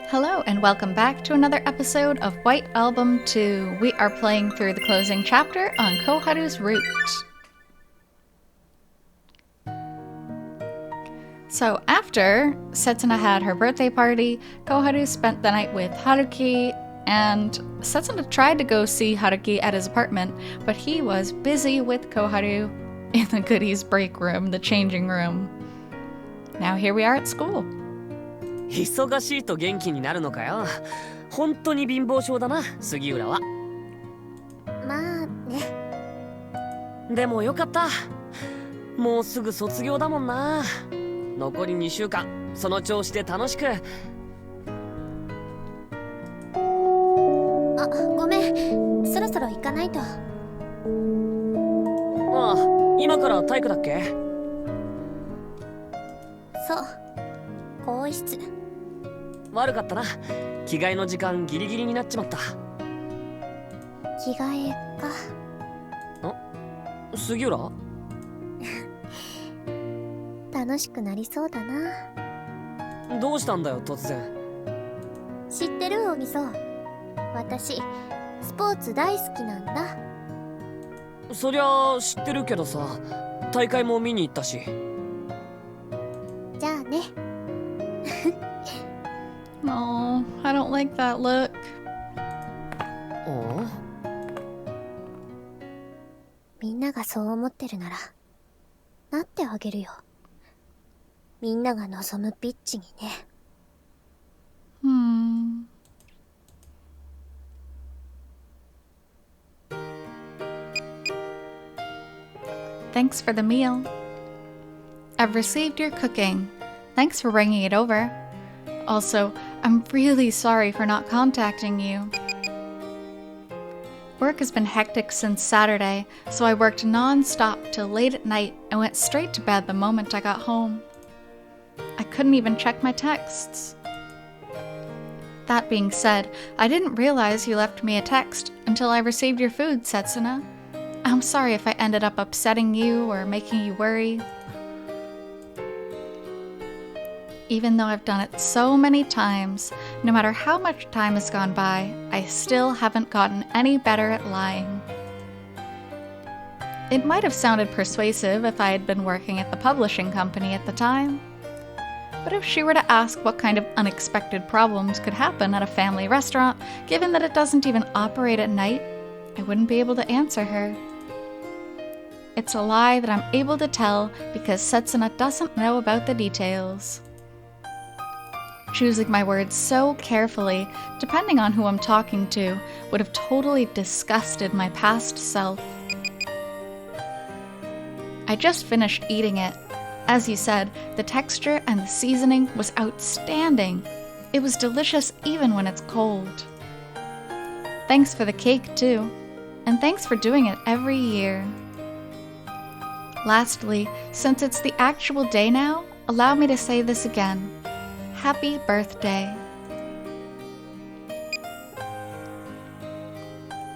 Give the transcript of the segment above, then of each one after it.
Hello and welcome back to another episode of White Album 2. We are playing through the closing chapter on Koharu's route. So after Setsuna had her birthday party, Koharu spent the night with Haruki, and Setsuna tried to go see Haruki at his apartment, but he was busy with Koharu in the goodies break room, the changing room. Now here we are at school. 忙しいと元気になるのかよ。本当に貧乏症だな、杉浦は。まあね。でもよかった。もうすぐ卒業だもんな。残り2週間、その調子で楽しく。あ、ごめん。そろそろ行かないと。ああ、今から体育だっけ？そう。更衣室。悪かったな。着替えの時間ギリギリになっちまった。着替えか。杉浦？楽しくなりそうだな。どうしたんだよ突然。知ってるおみそ。私スポーツ大好きなんだ。そりゃ知ってるけどさ、大会も見に行ったし。じゃあね。Oh, I don't like that look. みんながそう思ってるならなってあげるよ。みんなが望むピッチにね。Thanks for the meal. I've received your cooking. Thanks for bringing it over. Also, I'm really sorry for not contacting you. Work has been hectic since Saturday, so I worked non-stop till late at night and went straight to bed the moment I got home. I couldn't even check my texts. That being said, I didn't realize you left me a text until I received your food, Setsuna. I'm sorry if I ended up upsetting you or making you worry. Even though I've done it so many times, no matter how much time has gone by, I still haven't gotten any better at lying. It might have sounded persuasive if I had been working at the publishing company at the time. But if she were to ask what kind of unexpected problems could happen at a family restaurant, given that it doesn't even operate at night, I wouldn't be able to answer her. It's a lie that I'm able to tell because Setsuna doesn't know about the details. Choosing my words so carefully, depending on who I'm talking to, would have totally disgusted my past self. I just finished eating it. As you said, the texture and the seasoning was outstanding. It was delicious even when it's cold. Thanks for the cake too, and thanks for doing it every year. Lastly, since it's the actual day now, allow me to say this again. Happy birthday.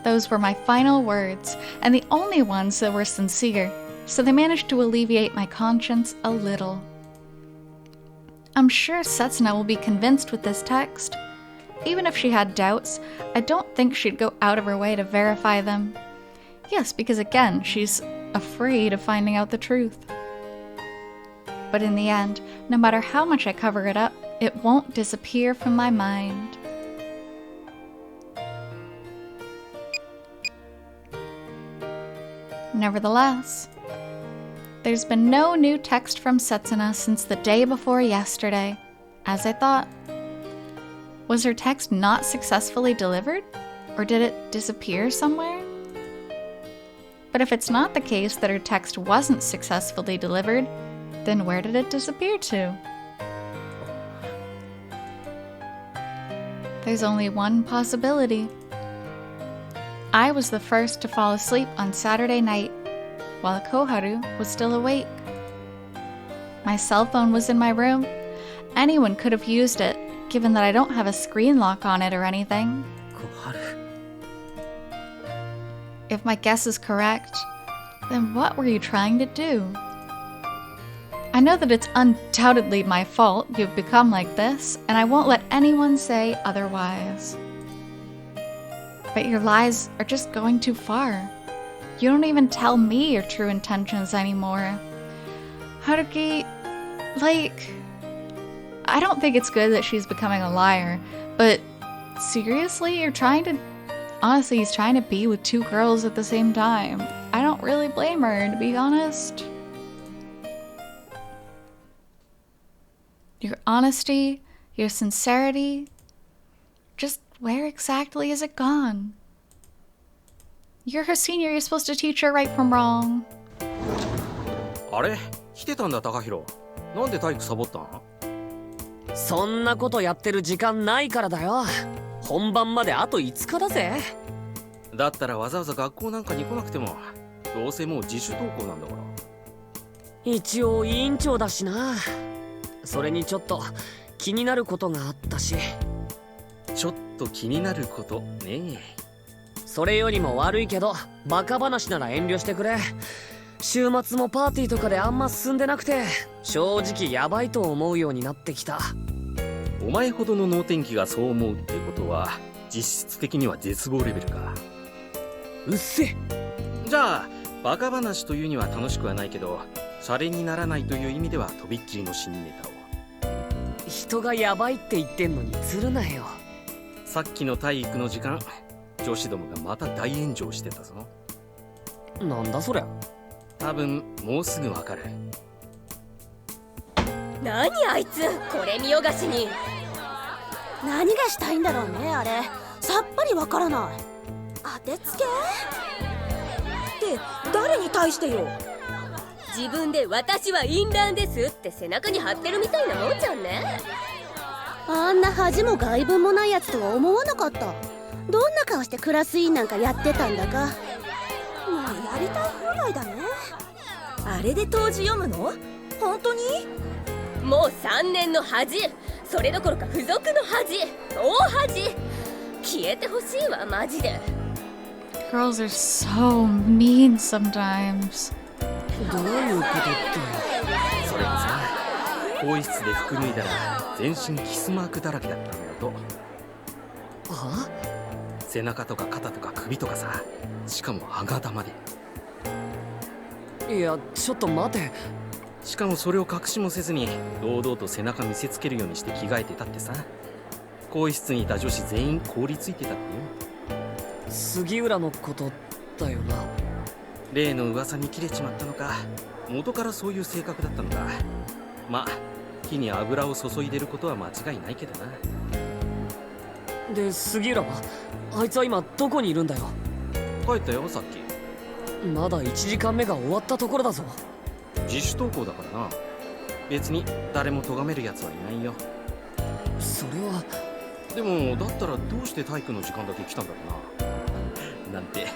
Those were my final words, and the only ones that were sincere, so they managed to alleviate my conscience a little. I'm sure Setsuna will be convinced with this text. Even if she had doubts, I don't think she'd go out of her way to verify them. Yes, because again, she's afraid of finding out the truth. But in the end, no matter how much I cover it up, it won't disappear from my mind. Nevertheless, there's been no new text from Setsuna since the day before yesterday, as I thought. Was her text not successfully delivered? Or did it disappear somewhere? But if it's not the case that her text wasn't successfully delivered, then where did it disappear to? There's only one possibility. I was the first to fall asleep on Saturday night, while Koharu was still awake. My cell phone was in my room. Anyone could have used it, given that I don't have a screen lock on it or anything. Koharu. If my guess is correct, then what were you trying to do? I know that it's undoubtedly my fault you've become like this, and I won't let anyone say otherwise. But your lies are just going too far. You don't even tell me your true intentions anymore. Haruki, like, I don't think it's good that she's becoming a liar, but seriously, honestly, he's trying to be with two girls at the same time. I don't really blame her, to be honest. Your honesty, your sincerity, just where exactly is it gone? You're her senior, you're supposed to teach her right from wrong. あれ来てたんだ高弘。なんで体育サボったん？そんなことやってる時間ないからだよ。本番まであと5日だぜ。だったらわざわざ学校なんかに来なくても、どうせもう自主登校なんだから。一応委員長だしな。それにちょっと気になることがあったし。ちょっと気になることね。それよりも悪いけど、バカ話なら遠慮してくれ。週末もパーティーとかであんま進んでなくて、正直ヤバいと思うようになってきた。お前ほどの能天気がそう思うってことは、実質的には絶望レベルか。うっせ。じゃあバカ話というには楽しくはないけど、シャレにならないという意味ではとびっきりの新ネタを。人がヤバいって言ってんのに釣るなよ。さっきの体育の時間、女子どもがまた大炎上してたぞ。なんだそりゃ。多分もうすぐわかる。何あいつ、これ見よがしに。何がしたいんだろうね、あれ。さっぱりわからない。当てつけって誰に対してよ。自分で私は淫乱ですって背中に貼ってるみたいなもんじゃんね。あんな恥も外聞もないやつとは思わなかった。どんな顔してクラス委員なんかやってたんだか。まあやりたい放題だね。あれで答辞読むの？本当に？もう3年の恥、それどころか付属の恥、大恥。消えてほしいわマジで。 Girls are so mean sometimes. どういうことって。それがさ、更衣室で服脱いだら全身キスマークだらけだったんだと。は？背中とか肩とか首とかさ、しかも歯型まで。いやちょっと待て。しかもそれを隠しもせずに堂々と背中見せつけるようにして着替えてたってさ。更衣室にいた女子全員凍りついてたってよ。杉浦のことだよな。例の噂に切れちまったのか、元からそういう性格だったのか。まあ火に油を注いでることは間違いないけどな。で杉浦は？あいつは今どこにいるんだよ。帰ったよさっき。まだ1時間目が終わったところだぞ。自主登校だからな。別に誰も咎めるやつはいないよ。それは。でもだったらどうして体育の時間だけ来たんだろうな。なんて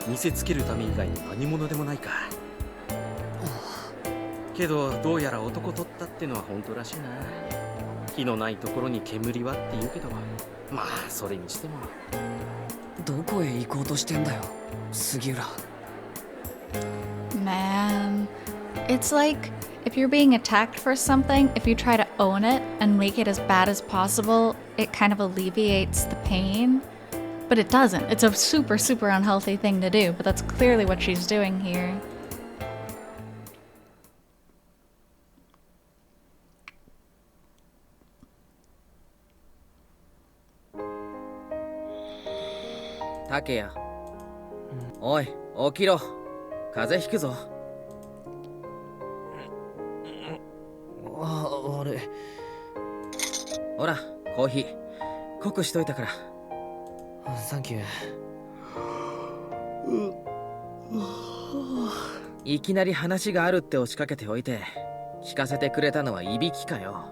見せつけるため以外に何者でもないか。けどどうやら男取ったってのは本当らしいな。火のないところに煙はって言うけど、まあそれにしても。どこへ行こうとしてんだよ杉浦。Man, it's like if you're being attacked for something, if you try to own it and make it as bad as possible, it kind of alleviates the pain. But it doesn't. It's a super, super unhealthy thing to do, but that's clearly what she's doing here. Takeya、おい起きろ。風邪ひくぞ。あれ。ほらコーヒー濃くしといたから。サンキュー。いきなり話があるって押しかけておいて、聞かせてくれたのはいびきかよ。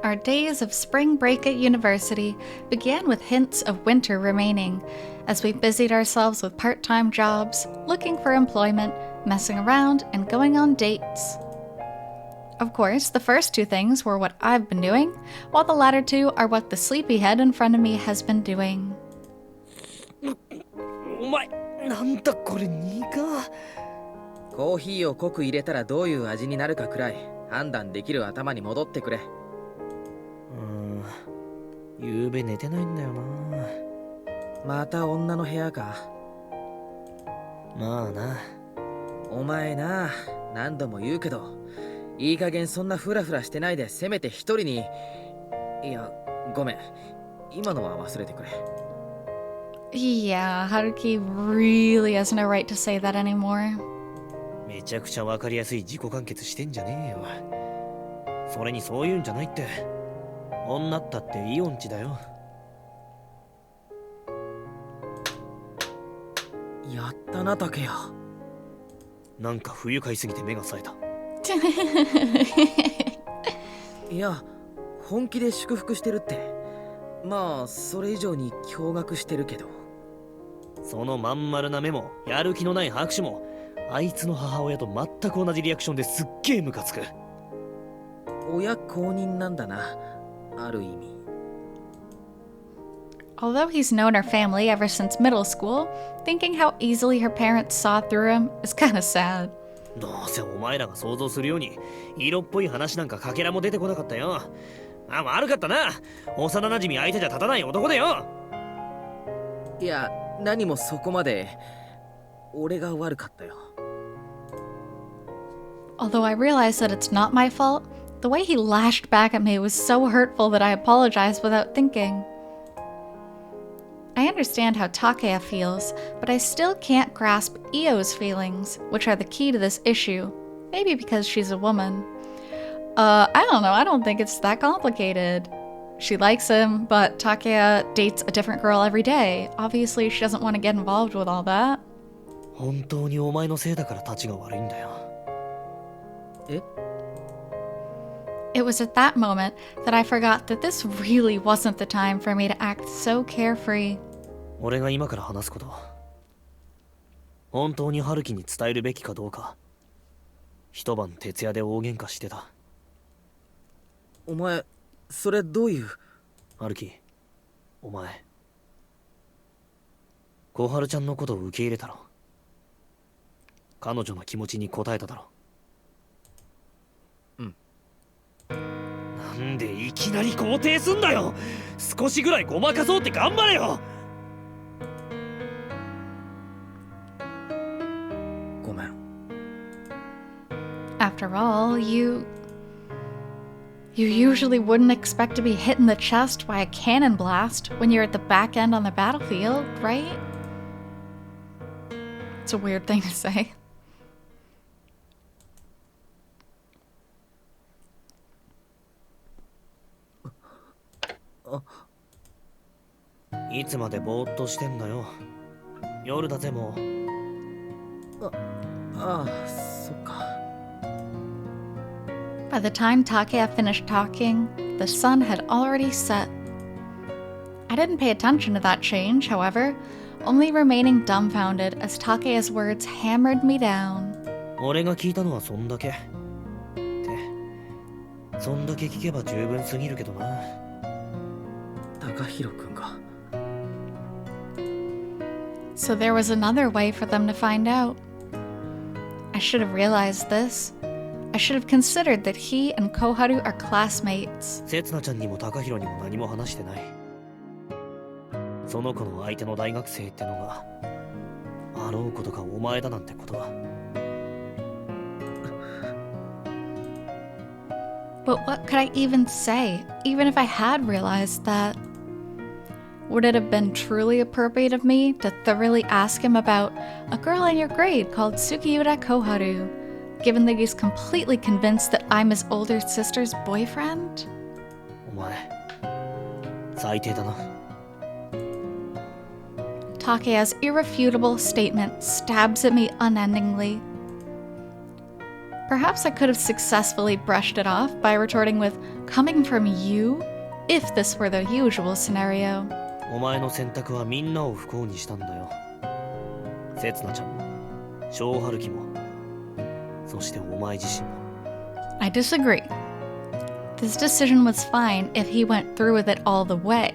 Our days of spring break at university began with hints of winter remaining, as we busied ourselves with part-time jobs, looking for employment, messing around, and going on dates. Of course, the first two things were what I've been doing, while the latter two are what the sleepyhead in front of me has been doing. お前なんだこれ苦。コーヒーを濃く入れたらどういう味になるかくらい判断できる頭に戻ってくれ。ゆうべ寝てないんだよな。また女の部屋か。まあな。お前な、何度も言うけど、いい加減そんなフラフラしてないで、せめて一人に。いや、ごめん、今のは忘れてくれ。Yeah, Haruki really has no right to say that anymore. めちゃくちゃわかりやすい自己完結してんじゃねえよ。それにそういうんじゃないって。女ったってイオンチだよ。やったな、竹谷。なんか不愉快すぎて目が冴えた。いや、本気で祝福してるって。まあそれ以上に驚愕してるけど。そのまん丸な目もやる気のない拍手もあいつの母親と全く同じリアクションですっげえムカつく。親公認なんだな、ある意味。Although he's known her family ever since middle school, thinking how easily her parents saw through him is kind of sad. どうせお前らが想像するように色っぽい話なんかかけらも出てこなかったよ。あ、悪かったな。幼馴染相手じゃ立たない男だよ。いや、何もそこまで。俺が悪かったよ。Although I realize that it's not my fault, the way he lashed back at me was so hurtful that I apologized without thinking. I understand how Takeya feels, but I still can't grasp Io's feelings, which are the key to this issue. Maybe because she's a woman. I don't know, I don't think it's that complicated. She likes him, but Takea dates a different girl every day. Obviously, she doesn't want to get involved with all that. 本当にお前のせいだから立ちが悪いんだよ。え? It was at that moment that I forgot that this really wasn't the time for me to act so carefree. 俺が今から話すこと、本当に春樹に伝えるべきかどうか、一晩徹夜で大喧嘩してた。お前、それどういう。春樹、お前小春ちゃんのことを受け入れたろ。彼女の気持ちに応えただろ。うん。なんでいきなり肯定すんだよ。少しぐらいごまかそうって頑張れよ。ごめん。After all, you usually wouldn't expect to be hit in the chest by a cannon blast when you're at the back end on the battlefield, right? It's a weird thing to say. Oh. いつまでぼーっとしてんだよ。夜だぜもう。ああ、そっか。By the time Takea finished talking, the sun had already set. I didn't pay attention to that change, however, only remaining dumbfounded as Takea's words hammered me down. 俺が聞いたのはそんだけ。って、そんだけ聞けば十分すぎるけどな。高弘くんが。So there was another way for them to find out. I should have realized this. I should have considered that he and Koharu are classmates. せつなちゃんにも高弘にも何も話してない。その子の相手の大学生ってのがあろうことかお前だなんてことは。But what could I even say, even if I had realized that? Would it have been truly appropriate of me to thoroughly ask him about a girl in your grade called Sugiura Koharu, given that he's completely convinced that I'm his older sister's boyfriend? お前、最低だな。Takea's irrefutable statement stabs at me unendingly. Perhaps I could have successfully brushed it off by retorting with, "Coming from you?" if this were the usual scenario. お前の選択はみんなを不幸にしたんだよ。せつなちゃんも、小春樹も、そしてお前自身も。I disagree. This decision was fine if he went through with it all the way.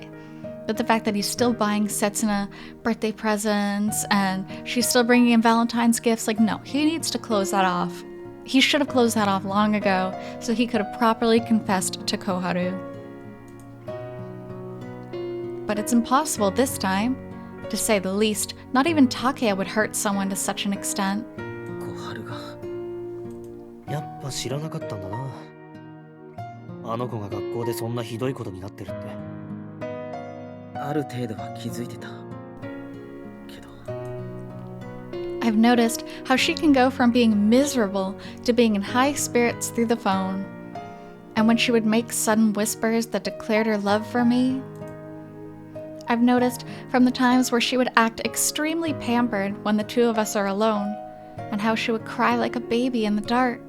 But the fact that he's still buying Setsuna birthday presents and she's still bringing in Valentine's gifts, like, no, he needs to close that off. He should have closed that off long ago so he could have properly confessed to Koharu. But it's impossible this time, to say the least. Not even Takea would hurt someone to such an extent. 小春がやっぱ知らなかったんだな。あの子が学校でそんなひどいことになってるって。ある程度は気づいてたけど I've noticed how she can go from being miserable to being in high spirits through the phone. And when she would make sudden whispers that declared her love for me, I've noticed from the times where she would act extremely pampered when the two of us are alone, and how she would cry like a baby in the dark.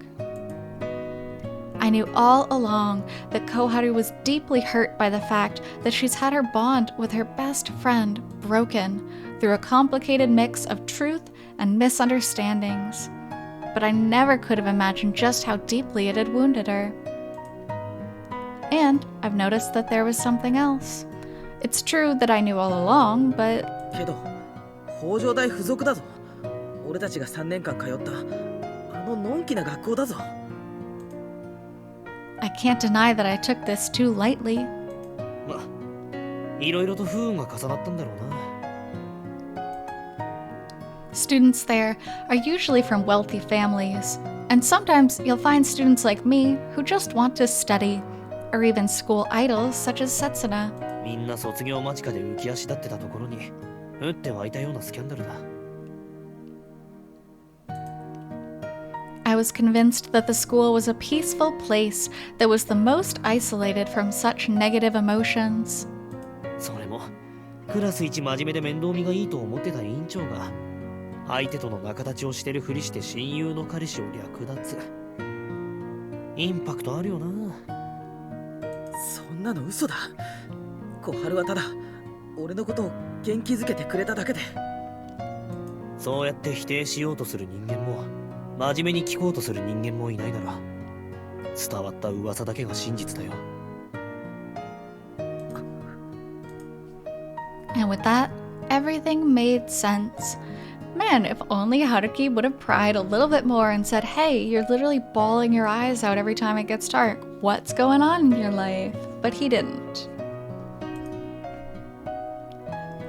I knew all along that Koharu was deeply hurt by the fact that she's had her bond with her best friend broken through a complicated mix of truth and misunderstandings. But I never could have imagined just how deeply it had wounded her. And I've noticed that there was something else. It's true that I knew all along, but... けど北条大附属だぞ。俺たちが3年間通ったあののんきな学校だぞ。 I can't deny that I took this too lightly. ま、いろいろと不運が重なったんだろうな。 Students there are usually from wealthy families, and sometimes you'll find students like me who just want to study, or even school idols such as Setsuna. みんな卒業間近で浮き足立ってたところに打って湧いたようなスキャンダルだ。 I was convinced that the school was a peaceful place that was the most isolated from such negative emotions. それもクラス一真面目で面倒見がいいと思ってた委員長が相手との仲立ちをしてるふりして親友の彼氏を略奪。インパクトあるよな。そんなの嘘だ。小春はただ俺のことを元気づけてくれただけで。そうやって否定しようとする人間も真面目に聞こうとする人間もいないなら伝わった噂だけが真実だよ。 And with that, everything made sense. Man, if only Haruki would have pried a little bit more and said, hey, you're literally bawling your eyes out every time it gets dark. What's going on in your life? But he didn't.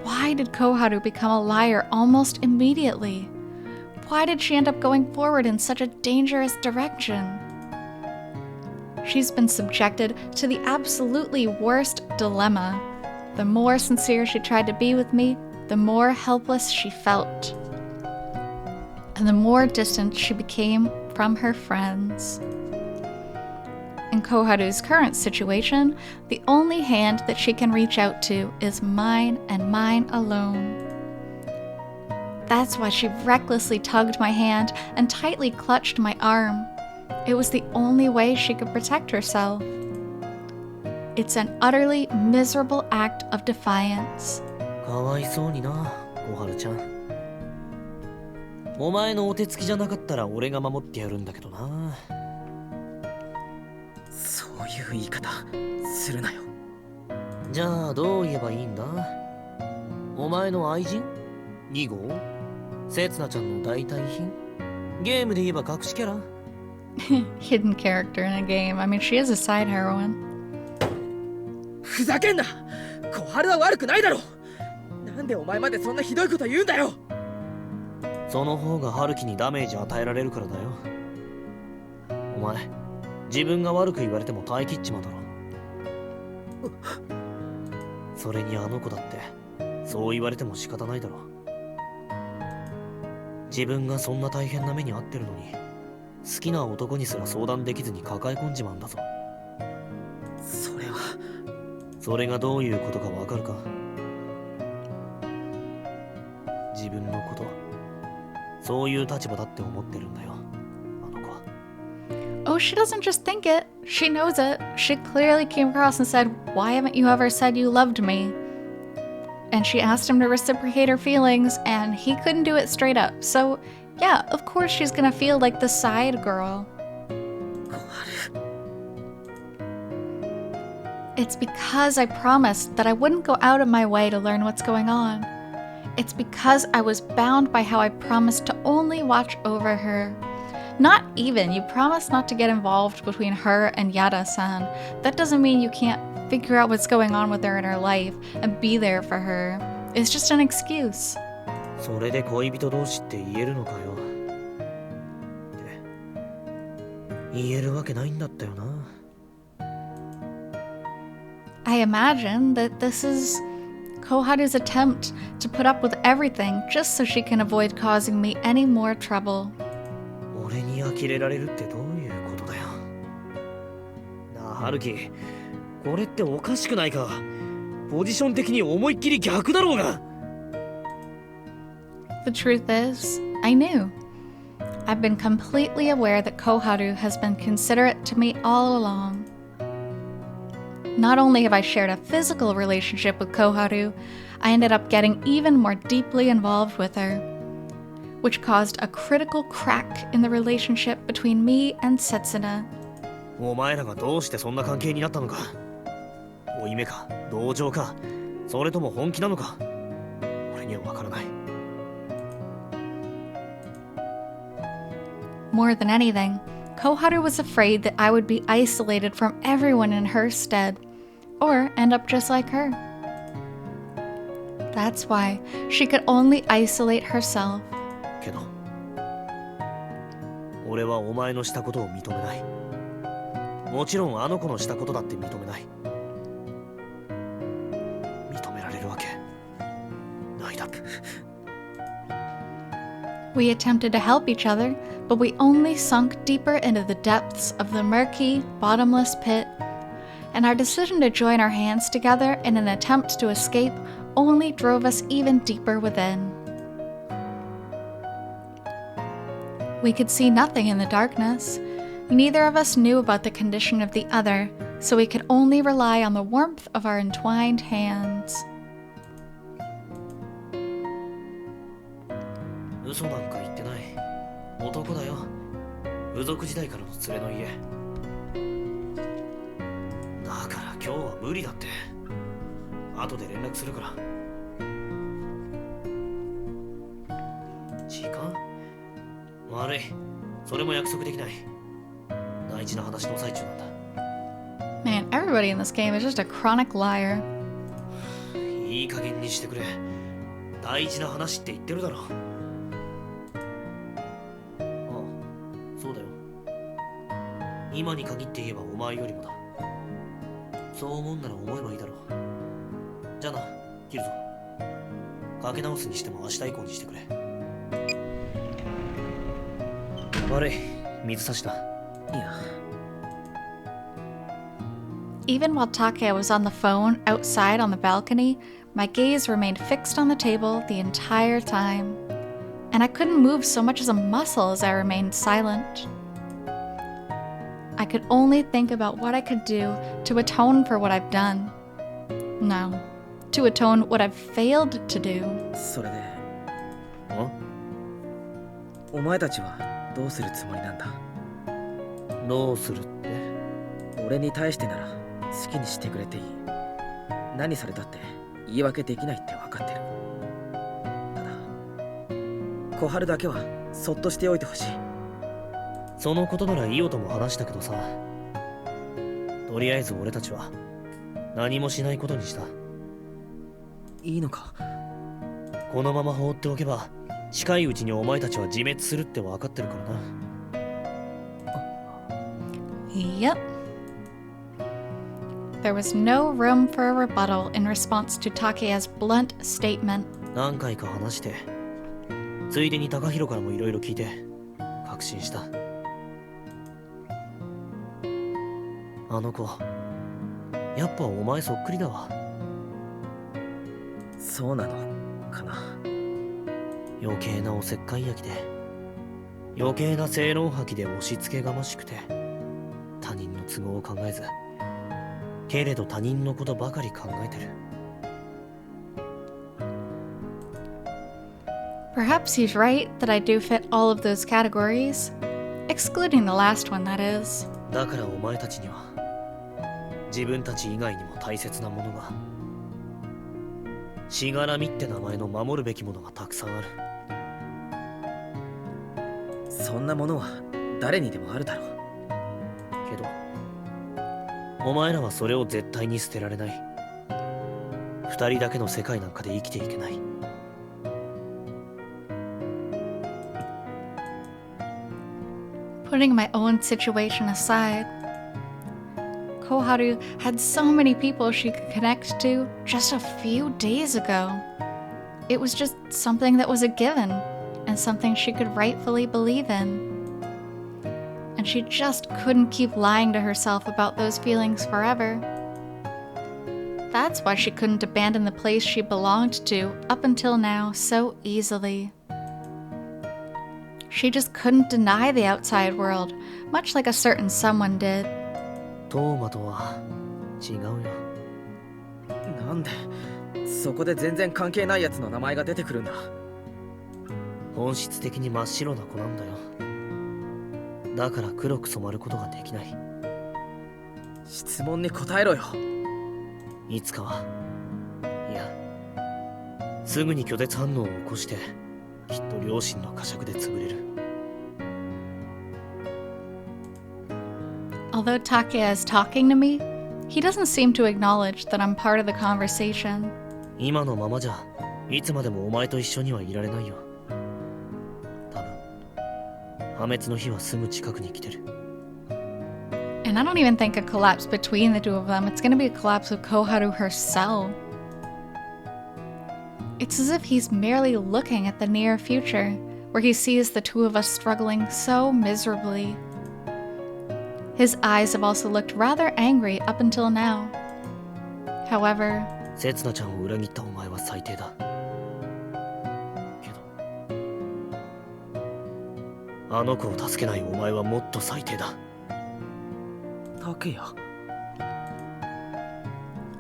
Why did Koharu become a liar almost immediately? Why did she end up going forward in such a dangerous direction? She's been subjected to the absolutely worst dilemma. The more sincere she tried to be with me, the more helpless she felt. And the more distant she became from her friends. In Koharu's current situation, the only hand that she can reach out to is mine and mine alone. That's why she recklessly tugged my hand and tightly clutched my arm. It was the only way she could protect herself. It's an utterly miserable act of defiance. かわいそうにな、小春ちゃん。お前のお手つきじゃなかったら俺が守ってやるんだけどな。そういう言い方するなよ。じゃあどう言えばいいんだ？お前の愛人？2号？せつなちゃんの代替品？ゲームで言えば隠しキャラ？ Hidden character in a game. I mean, she is a side heroine. ふざけんな。小春は悪くないだろ。なんでお前までそんなひどいこと言うんだよ。その方が春樹にダメージ与えられるからだよ。お前自分が悪く言われても耐えきっちまうだろ。それにあの子だってそう言われても仕方ないだろ。自分がそんな大変な目に遭ってるのに好きな男にすら相談できずに抱え込んじまうんだぞ。それは。それがどういうことかわかるか？自分のことそういう立場だって思ってるんだよ、あの子は。 Oh, she doesn't just think it. She knows it. She clearly came across and said, why haven't you ever said you loved me? And she asked him to reciprocate her feelings, and he couldn't do it straight up. So, yeah, of course she's gonna feel like the side girl. It's because I promised that I wouldn't go out of my way to learn what's going on. It's because I was bound by how I promised to only watch over her. Not even, you promised not to get involved between her and Yada-san. That doesn't mean you can't figure out what's going on with her in her life and be there for her. It's just an excuse. それで恋人同士って言えるのかよ。って言えるわけないんだったよな。I imagine that this is Koharu's attempt to put up with everything just so she can avoid causing me any more trouble. 俺に呆れられるってどういうことだよ。なあ、春樹、これっておかしくないか。ポジション的に思いっきり逆だろうが。The truth is, I knew. I've been completely aware that Koharu has been considerate to me all along. Not only have I shared a physical relationship with Koharu, I ended up getting even more deeply involved with her, which caused a critical crack in the relationship between me and Setsuna. お前らがどうしてそんな関係になったのか。負い目か、同情か、それとも本気なのか。俺にはわからない。More than anything, Koharu was afraid that I would be isolated from everyone in her stead, or end up just like her. That's why she could only isolate herself. けど、俺はお前のしたことを認めない。もちろんあの子のしたことだって認めない。認められるわけないだ。We attempted to help each other, but we only sunk deeper into the depths of the murky, bottomless pit, and our decision to join our hands together in an attempt to escape only drove us even deeper within. We could see nothing in the darkness. Neither of us knew about the condition of the other, so we could only rely on the warmth of our entwined hands. 嘘なんか言ってない。男だよ。付属時代からの連れの家。だから今日は無理だって。後で連絡するから。時間？悪い。それも約束できない。大事な話の最中なんだ。Man, everybody in this game is just a chronic liar. いい加減にしてくれ。大事な話って言ってるだろ。そうだよ。今に限って言えばお前よりもだ。そう思うんなら思えばいいだろう。じゃあな、切るぞ。かけ直すにしても明日以降にしてくれ。悪い、水差しだ。いや。Even while Takea was on the phone outside on the balcony, my gaze remained fixed on the table the entire time. And I couldn't move so much as a muscle as I remained silent. I could only think about what I could do to atone for what I've done. No, to atone what I've failed to do. それで、お前たちはどうするつもりなんだ？どうするって？俺に対してなら好きにしてくれていい。何されたって言い訳できないって分かってる。小春だけはそっとしておいてほしい。そのことならイオとも話したけどさ。とりあえず俺たちは何もしないことにした。いいのか？このまま放っておけば近いうちにお前たちは自滅するって分かってるからな。Yep. There was no room for a rebuttal in response to Takea's blunt statement. 何回か話してついでにTakahiroからもいろいろ聞いて確信した。あの子やっぱお前そっくりだわ。そうなのかな。余計なおせっかい焼きで余計な正論吐きで押し付けがましくて他人の都合を考えずけれど他人のことばかり考えてる。Perhaps he's right that I do fit all of those categories, excluding the last one, that is. だからお前たちには自分たち以外にも大切なものが、しがらみって名前の守るべきものがたくさんある。そんなものは誰にでもあるだろう。けどお前らはそれを絶対に捨てられない。二人だけの世界なんかで生きていけない。Putting my own situation aside, Koharu had so many people she could connect to just a few days ago. It was just something that was a given, and something she could rightfully believe in. And she just couldn't keep lying to herself about those feelings forever. That's why she couldn't abandon the place she belonged to up until now so easily. She just couldn't deny the outside world, much like a certain someone did. トーマとは違うよ。なんでそこで全然関係ないやつの名前が出てくるんだ。本質的に真っ白な子なんだよ。だから黒く染まることができない。質問に答えろよ。いつかは、いや、すぐに拒絶反応を起こしてきっと両親の呵責で潰れる。Although Takea is talking to me, he doesn't seem to acknowledge that I'm part of the conversation. 今のままじゃいつまでもお前と一緒にはいられないよ。多分破滅の日はすぐ近くに来てる。And I don't even think a collapse between the two of them. It's going to be a collapse of Koharu herself. It's as if he's merely looking at the near future, where he sees the two of us struggling so miserably. His eyes have also looked rather angry up until now. However, せつなちゃんを裏切ったお前は最低だ。けどあの子を助けないお前はもっと最低だ。竹谷。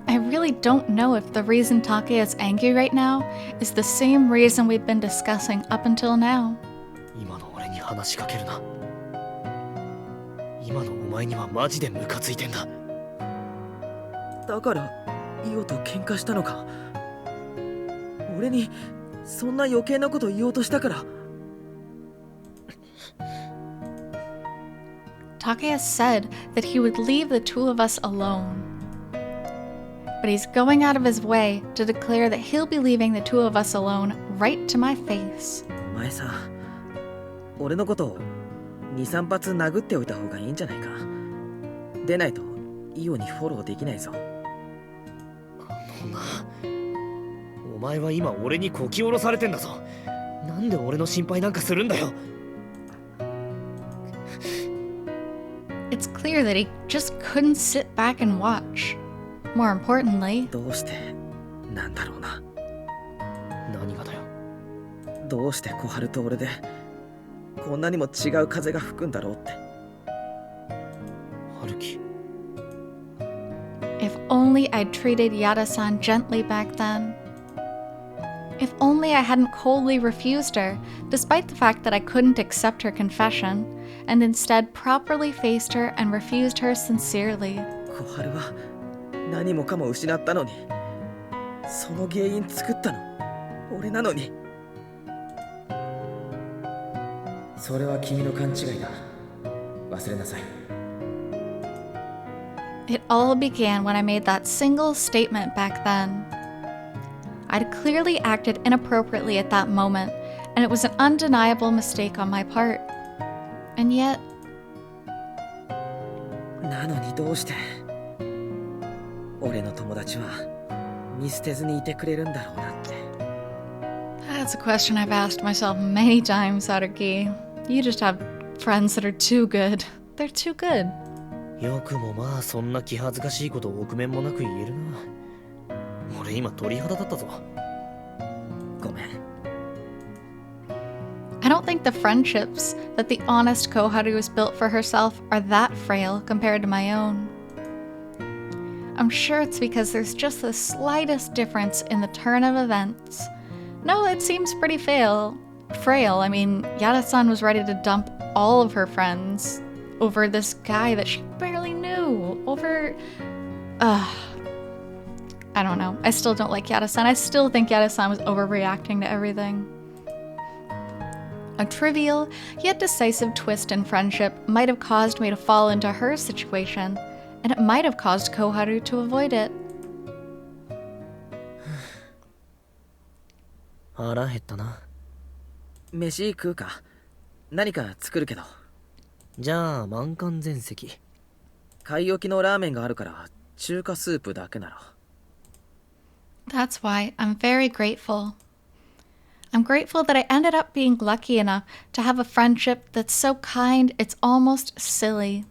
I really don't know if the reason Takea is angry right now is the same reason we've been discussing up until now. 今の俺に話しかけるな。今のお前にはマジでムカついてんだ。だからイオと喧嘩したのか。俺にそんな余計なこと言おうとしたから。Takea said that he would leave the two of us alone. But he's going out of his way to declare that he'll be leaving the two of us alone right to my face. お前さ、俺のことを2、3発殴っておいた方がいいんじゃないか。でないとイオにフォローできないぞ。お前は今俺にこき下ろされてんだぞ。なんで俺の心配なんかするんだよ。It's clear that he just couldn't sit back and watch. More importantly, どうしてなんだろうな。何がだよ。どうして小春と俺でこんなにも違う風が吹くんだろうって。春樹。if only I'd treated Yada-san gently back then. If only I hadn't coldly refused her, despite the fact that I couldn't accept her confession, and instead properly faced her and refused her sincerely. 小春は何もかも失ったのに、その原因作ったの俺なのに。それは君の勘違いだ。忘れなさい。It all began when I made that single statement back then. I'd clearly acted inappropriately at that moment, and it was an undeniable mistake on my part. And yet... なのにどうして俺の友達は見捨てずにいてくれるんだろうなって。That's a question I've asked myself many times, Haruki. You just have friends that are too good. They're too good. よくもまあそんな気恥ずかしいことを臆面もなく言えるな。俺今鳥肌だったぞ。ごめん。I don't think the friendships that the honest Koharu has built for herself are that frail compared to my own. I'm sure it's because there's just the slightest difference in the turn of events. No, it seems pretty frail. I mean, Yada-san was ready to dump all of her friends over this guy that she barely knew, over I don't know. I still don't like Yada-san. I still think Yada-san was overreacting to everything. A trivial, yet decisive twist in friendship might have caused me to fall into her situation, and it might have caused Koharu to avoid it. 腹減ったな。飯食うか。何か作るけど。じゃあ満館全席。買い置きのラーメンがあるから中華スープだけなら。That's why I'm very grateful. I'm grateful that I ended up being lucky enough to have a friendship that's so kind it's almost silly.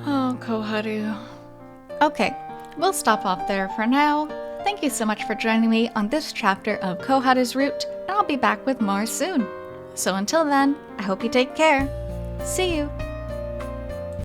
Oh, Koharu. Okay, we'll stop off there for now. Thank you so much for joining me on this chapter of Koharu's Route, and I'll be back with more soon. So until then, I hope you take care. See you!